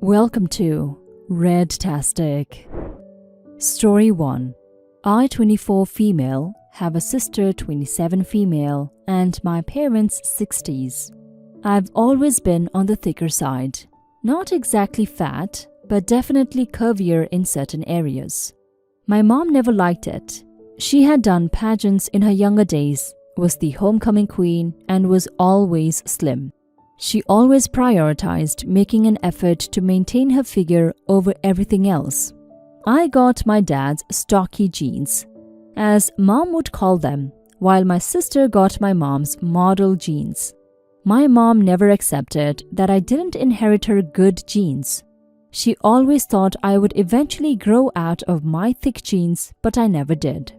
Welcome to Red-tastic. Story 1. I, 24 female, have a sister, 27 female, and my parents, 60s. I've always been on the thicker side. Not exactly fat, but definitely curvier in certain areas. My mom never liked it. She had done pageants in her younger days, was the homecoming queen, and was always slim. She always prioritized making an effort to maintain her figure over everything else. I got my dad's stocky genes, as mom would call them, while my sister got my mom's model genes. My mom never accepted that I didn't inherit her good genes. She always thought I would eventually grow out of my thick genes, but I never did.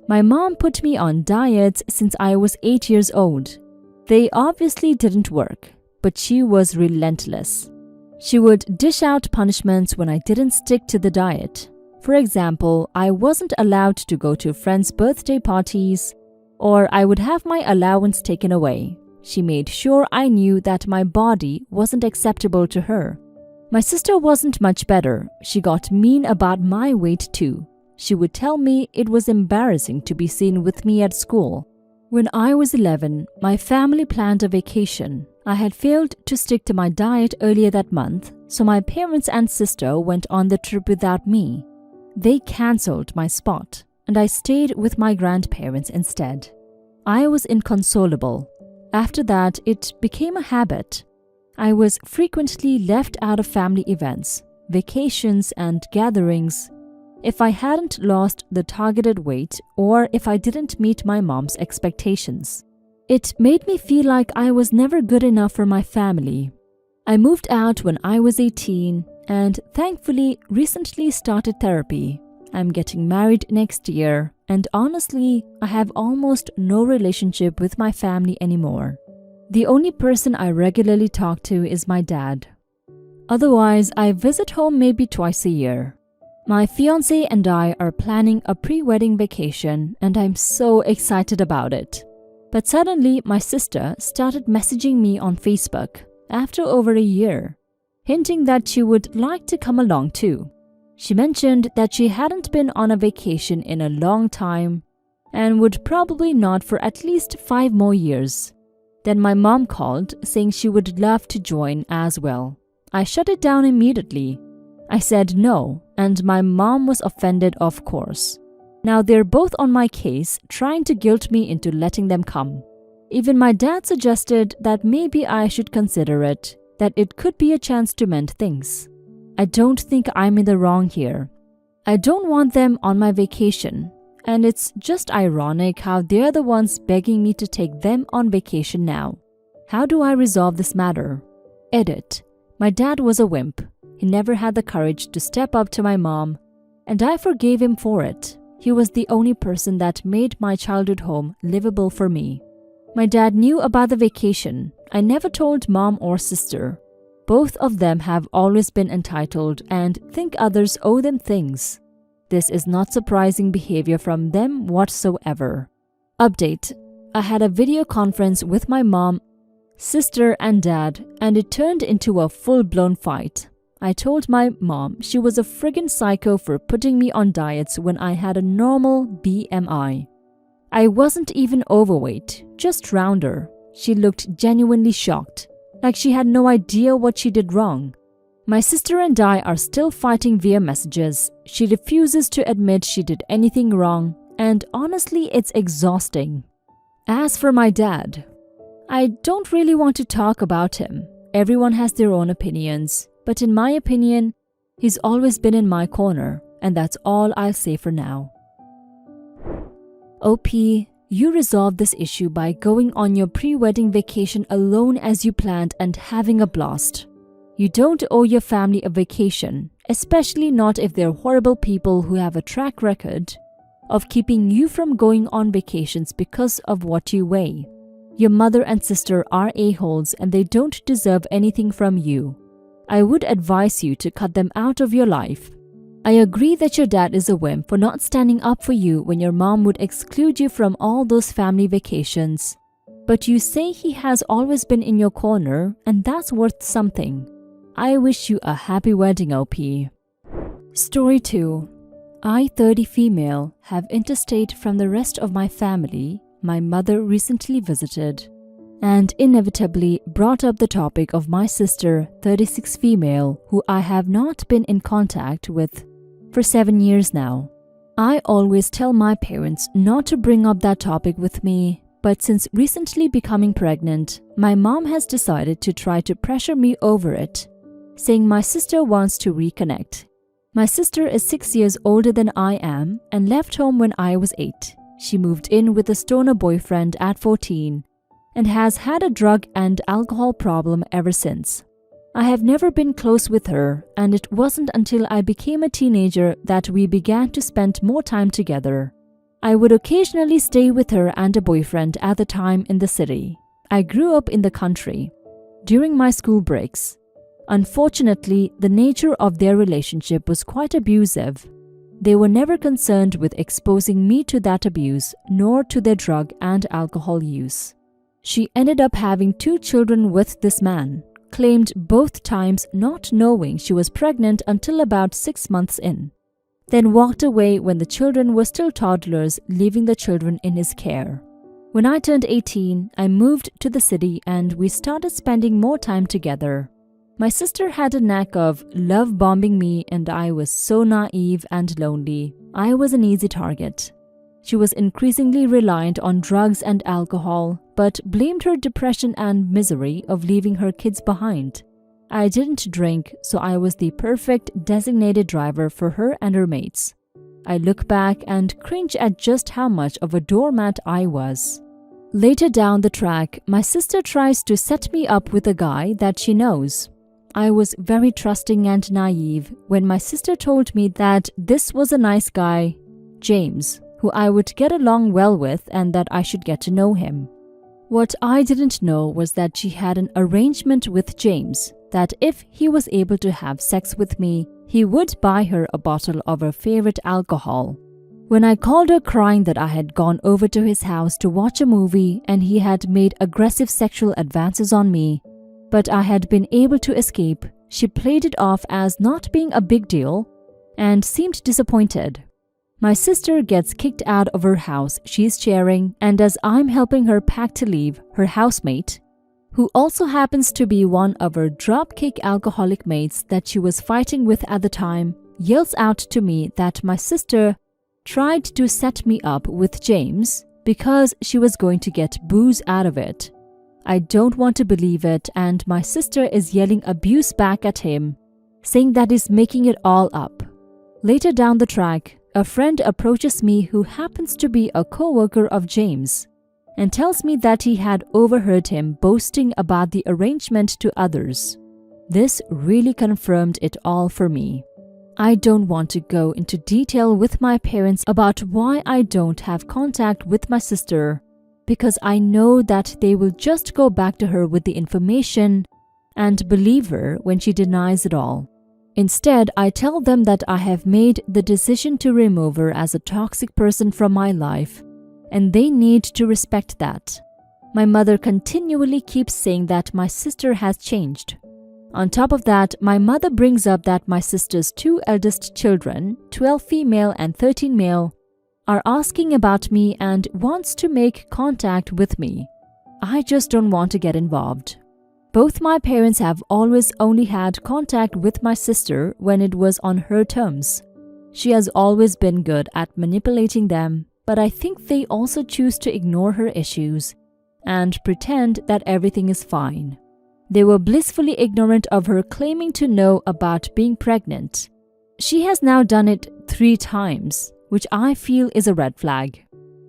My mom put me on diets since I was 8 years old. They obviously didn't work, but she was relentless. She would dish out punishments when I didn't stick to the diet. For example, I wasn't allowed to go to friends' birthday parties, or I would have my allowance taken away. She made sure I knew that my body wasn't acceptable to her. My sister wasn't much better. She got mean about my weight too. She would tell me it was embarrassing to be seen with me at school. When I was 11, my family planned a vacation. I had failed to stick to my diet earlier that month, so my parents and sister went on the trip without me. They cancelled my spot, and I stayed with my grandparents instead. I was inconsolable. After that, it became a habit. I was frequently left out of family events, vacations, and gatherings if I hadn't lost the targeted weight or if I didn't meet my mom's expectations. It made me feel like I was never good enough for my family. I moved out when I was 18 and thankfully recently started therapy. I'm getting married next year, and honestly, I have almost no relationship with my family anymore. The only person I regularly talk to is my dad. Otherwise, I visit home maybe twice a year. My fiancé and I are planning a pre-wedding vacation, and I'm so excited about it. But suddenly, my sister started messaging me on Facebook after over a year, hinting that she would like to come along too. She mentioned that she hadn't been on a vacation in a long time and would probably not for at least 5 more years. Then my mom called, saying she would love to join as well. I shut it down immediately. I said no, and my mom was offended, of course. Now they're both on my case, trying to guilt me into letting them come. Even my dad suggested that maybe I should consider it, that it could be a chance to mend things. I don't think I'm in the wrong here. I don't want them on my vacation, and it's just ironic how they're the ones begging me to take them on vacation now. How do I resolve this matter? Edit. My dad was a wimp. He never had the courage to step up to my mom, and I forgave him for it. He was the only person that made my childhood home livable for me. My dad knew about the vacation. I never told mom or sister. Both of them have always been entitled and think others owe them things. This is not surprising behavior from them whatsoever. Update. I had a video conference with my mom, sister, and dad, and it turned into a full-blown fight. I told my mom she was a friggin' psycho for putting me on diets when I had a normal BMI. I wasn't even overweight, just rounder. She looked genuinely shocked, like she had no idea what she did wrong. My sister and I are still fighting via messages. She refuses to admit she did anything wrong, and honestly, it's exhausting. As for my dad, I don't really want to talk about him. Everyone has their own opinions. But in my opinion, he's always been in my corner, and that's all I'll say for now. OP, you resolved this issue by going on your pre-wedding vacation alone as you planned and having a blast. You don't owe your family a vacation, especially not if they're horrible people who have a track record of keeping you from going on vacations because of what you weigh. Your mother and sister are a-holes and they don't deserve anything from you. I would advise you to cut them out of your life. I agree that your dad is a wimp for not standing up for you when your mom would exclude you from all those family vacations. But you say he has always been in your corner, and that's worth something. I wish you a happy wedding, OP. Story 2. I, 30 female, have interstate from the rest of my family my mother recently visited, and inevitably brought up the topic of my sister, 36 female, who I have not been in contact with for 7 years now. I always tell my parents not to bring up that topic with me, but since recently becoming pregnant, my mom has decided to try to pressure me over it, saying my sister wants to reconnect. My sister is 6 years older than I am and left home when I was 8. She moved in with a stoner boyfriend at 14 and has had a drug and alcohol problem ever since. I have never been close with her, and it wasn't until I became a teenager that we began to spend more time together. I would occasionally stay with her and a boyfriend at the time in the city. I grew up in the country. During my school breaks, unfortunately, the nature of their relationship was quite abusive. They were never concerned with exposing me to that abuse, nor to their drug and alcohol use. She ended up having 2 children with this man, claimed both times not knowing she was pregnant until about 6 months in, then walked away when the children were still toddlers, leaving the children in his care. When I turned 18, I moved to the city and we started spending more time together. My sister had a knack of love bombing me, and I was so naive and lonely. I was an easy target. She was increasingly reliant on drugs and alcohol, but blamed her depression and misery of leaving her kids behind. I didn't drink, so I was the perfect designated driver for her and her mates. I look back and cringe at just how much of a doormat I was. Later down the track, my sister tries to set me up with a guy that she knows. I was very trusting and naive when my sister told me that this was a nice guy, James, who I would get along well with and that I should get to know him. What I didn't know was that she had an arrangement with James that if he was able to have sex with me, he would buy her a bottle of her favorite alcohol. When I called her crying that I had gone over to his house to watch a movie and he had made aggressive sexual advances on me, but I had been able to escape, she played it off as not being a big deal and seemed disappointed. My sister gets kicked out of her house she's sharing, and as I'm helping her pack to leave, her housemate, who also happens to be one of her dropkick alcoholic mates that she was fighting with at the time, yells out to me that my sister tried to set me up with James because she was going to get booze out of it. I don't want to believe it, and my sister is yelling abuse back at him, saying that he's making it all up. Later down the track, a friend approaches me who happens to be a co-worker of James and tells me that he had overheard him boasting about the arrangement to others. This really confirmed it all for me. I don't want to go into detail with my parents about why I don't have contact with my sister, because I know that they will just go back to her with the information and believe her when she denies it all. Instead, I tell them that I have made the decision to remove her as a toxic person from my life, and they need to respect that. My mother continually keeps saying that my sister has changed. On top of that, my mother brings up that my sister's 2 eldest children, 12 female and 13 male, are asking about me and wants to make contact with me. I just don't want to get involved. Both my parents have always only had contact with my sister when it was on her terms. She has always been good at manipulating them, but I think they also choose to ignore her issues and pretend that everything is fine. They were blissfully ignorant of her claiming to know about being pregnant. She has now done it 3 times, which I feel is a red flag.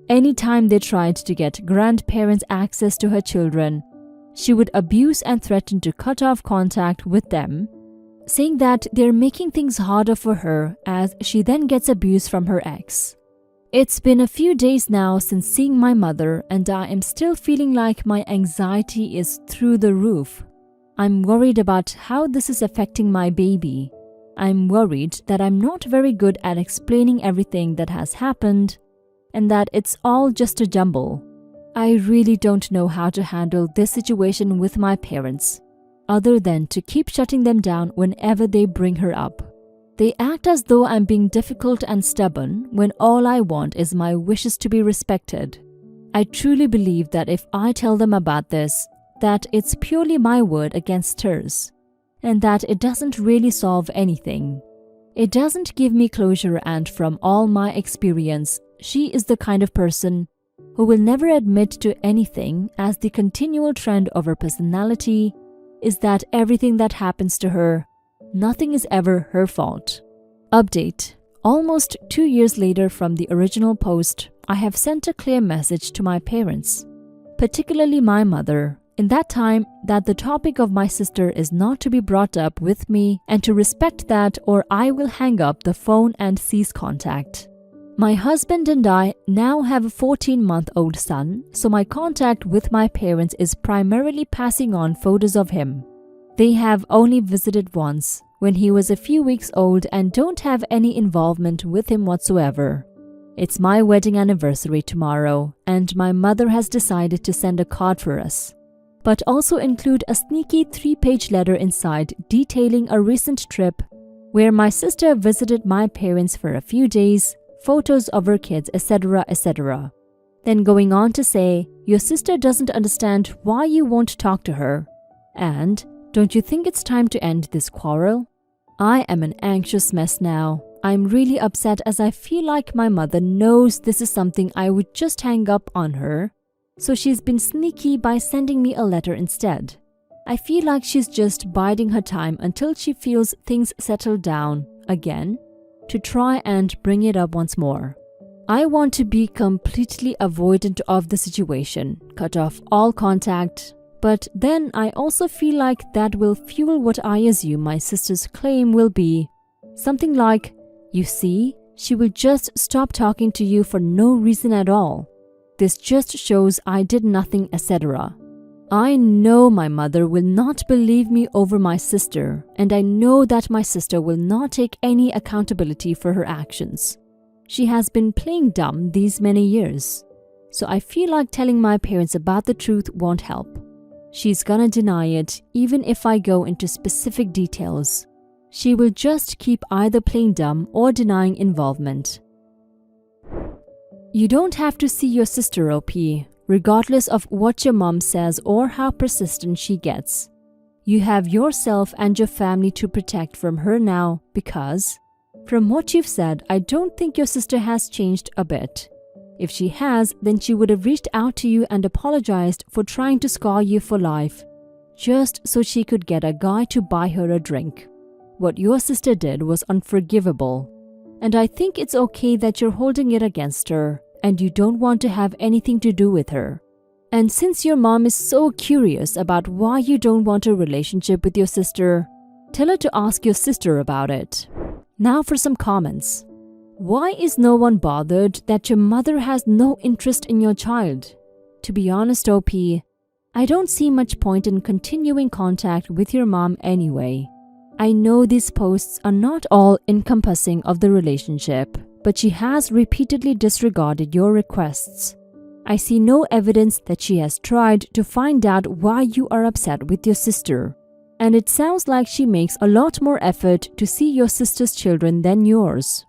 Anytime they tried to get grandparents access to her children, she would abuse and threaten to cut off contact with them, saying that they're making things harder for her as she then gets abuse from her ex. It's been a few days now since seeing my mother, and I am still feeling like my anxiety is through the roof. I'm worried about how this is affecting my baby. I'm worried that I'm not very good at explaining everything that has happened and that it's all just a jumble. I really don't know how to handle this situation with my parents. other than to keep shutting them down whenever they bring her up. They act as though I'm being difficult and stubborn when all I want is my wishes to be respected. I truly believe that if I tell them about this, that it's purely my word against hers, and that it doesn't really solve anything. It doesn't give me closure, and from all my experience, she is the kind of person who will never admit to anything, as the continual trend of her personality is that everything that happens to her, nothing is ever her fault. Update. Almost 2 years later from the original post, I have sent a clear message to my parents, particularly my mother, in that time that the topic of my sister is not to be brought up with me and to respect that or I will hang up the phone and cease contact. My husband and I now have a 14-month-old son, so my contact with my parents is primarily passing on photos of him. They have only visited once, when he was a few weeks old, and don't have any involvement with him whatsoever. It's my wedding anniversary tomorrow, and my mother has decided to send a card for us, but also include a sneaky 3-page letter inside detailing a recent trip where my sister visited my parents for a few days, photos of her kids, etc., etc. Then going on to say, your sister doesn't understand why you won't talk to her, and don't you think it's time to end this quarrel? I am an anxious mess now. I'm really upset as I feel like my mother knows this is something I would just hang up on her, so she's been sneaky by sending me a letter instead. I feel like she's just biding her time until she feels things settle down again to try and bring it up once more. I want to be completely avoidant of the situation, cut off all contact, but then I also feel like that will fuel what I assume my sister's claim will be. Something like, you see, she will just stop talking to you for no reason at all. This just shows I did nothing, etc. I know my mother will not believe me over my sister, and I know that my sister will not take any accountability for her actions. She has been playing dumb these many years, so I feel like telling my parents about the truth won't help. She's gonna deny it even if I go into specific details. She will just keep either playing dumb or denying involvement. You don't have to see your sister, OP, regardless of what your mom says or how persistent she gets. You have yourself and your family to protect from her now because, from what you've said, I don't think your sister has changed a bit. If she has, then she would have reached out to you and apologized for trying to scar you for life, just so she could get a guy to buy her a drink. What your sister did was unforgivable, and I think it's okay that you're holding it against her and you don't want to have anything to do with her. And since your mom is so curious about why you don't want a relationship with your sister, tell her to ask your sister about it. Now for some comments. Why is no one bothered that your mother has no interest in your child? To be honest, OP, I don't see much point in continuing contact with your mom anyway. I know these posts are not all encompassing of the relationship, but she has repeatedly disregarded your requests. I see no evidence that she has tried to find out why you are upset with your sister, and it sounds like she makes a lot more effort to see your sister's children than yours.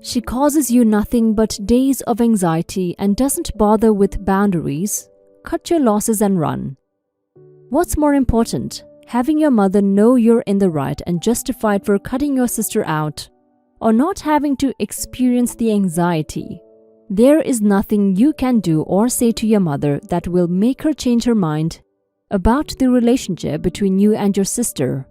She causes you nothing but days of anxiety and doesn't bother with boundaries. Cut your losses and run. What's more important, having your mother know you're in the right and justified for cutting your sister out, or not having to experience the anxiety? There is nothing you can do or say to your mother that will make her change her mind about the relationship between you and your sister.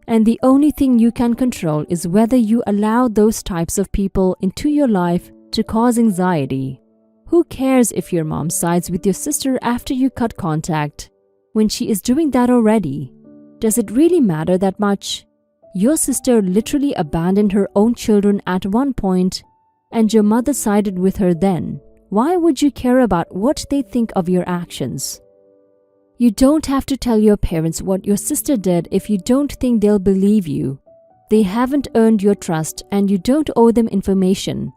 And the only thing you can control is whether you allow those types of people into your life to cause anxiety. Who cares if your mom sides with your sister after you cut contact, when she is doing that already? Does it really matter that much? Your sister literally abandoned her own children at one point, and your mother sided with her then. Why would you care about what they think of your actions? You don't have to tell your parents what your sister did if you don't think they'll believe you. They haven't earned your trust and you don't owe them information.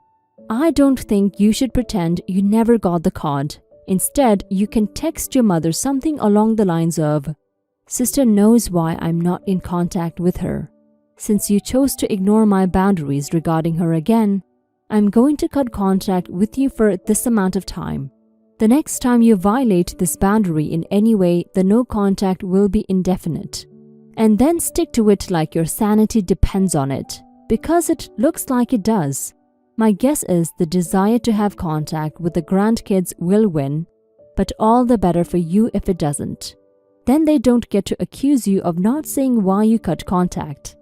I don't think you should pretend you never got the card. Instead, you can text your mother something along the lines of, Sister knows why I'm not in contact with her. Since you chose to ignore my boundaries regarding her again, I'm going to cut contact with you for this amount of time. The next time you violate this boundary in any way, the no contact will be indefinite. And then stick to it like your sanity depends on it, because it looks like it does. My guess is the desire to have contact with the grandkids will win, but all the better for you if it doesn't. Then they don't get to accuse you of not saying why you cut contact.